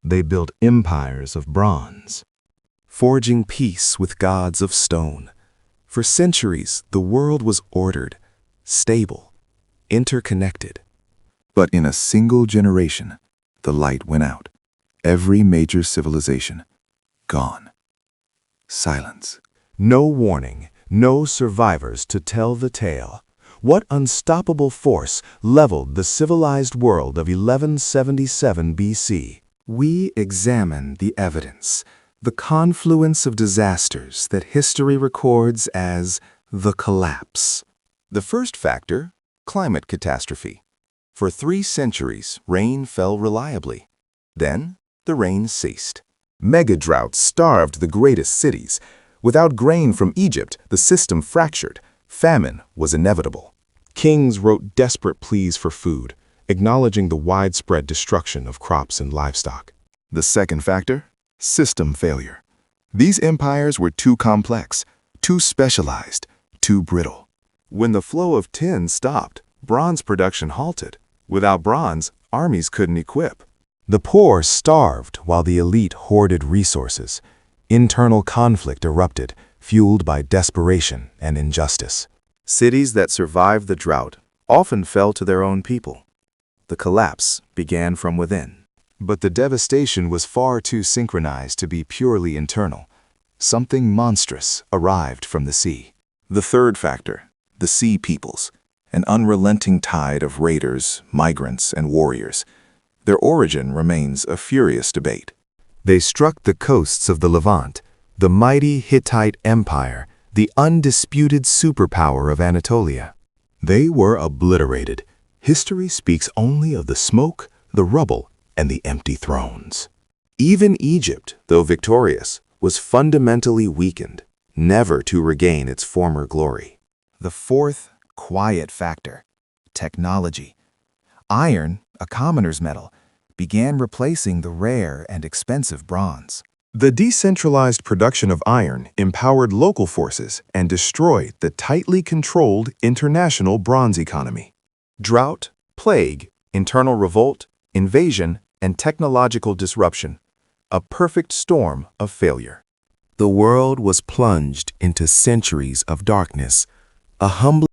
They built empires of bronze, forging peace with gods of stone. For centuries, the world was ordered, stable, interconnected. But in a single generation, the light went out. Every major civilization, gone. Silence. no warning, no survivors to tell the tale. What unstoppable force leveled the civilized world of 1177 BC? We examine the evidence, the confluence of disasters that history records as the collapse. The first factor, climate catastrophe. For 3 centuries, rain fell reliably. Then, the rain ceased. Mega droughts starved the greatest cities. Without grain from Egypt, the system fractured. Famine was inevitable. Kings wrote desperate pleas for food, acknowledging the widespread destruction of crops and livestock. The second factor, system failure. These empires were too complex, too specialized, too brittle. When the flow of tin stopped, bronze production halted. Without bronze, armies couldn't equip. The poor starved while the elite hoarded resources. Internal conflict erupted, fueled by desperation and injustice. Cities that survived the drought often fell to their own people. The collapse began from within. But the devastation was far too synchronized to be purely internal. Something monstrous arrived from the sea. The third factor, the sea peoples, an unrelenting tide of raiders, migrants, and warriors. Their origin remains a furious debate. They struck the coasts of the Levant, the mighty Hittite Empire, the undisputed superpower of Anatolia. They were obliterated. History speaks only of the smoke, the rubble, and the empty thrones. Even Egypt, though victorious, was fundamentally weakened, never to regain its former glory. The fourth, quiet factor, technology. Iron, a commoner's metal, began replacing the rare and expensive bronze. The decentralized production of iron empowered local forces and destroyed the tightly controlled international bronze economy. Drought, plague, internal revolt, invasion, and technological disruption, a perfect storm of failure. The world was plunged into centuries of darkness, a humbling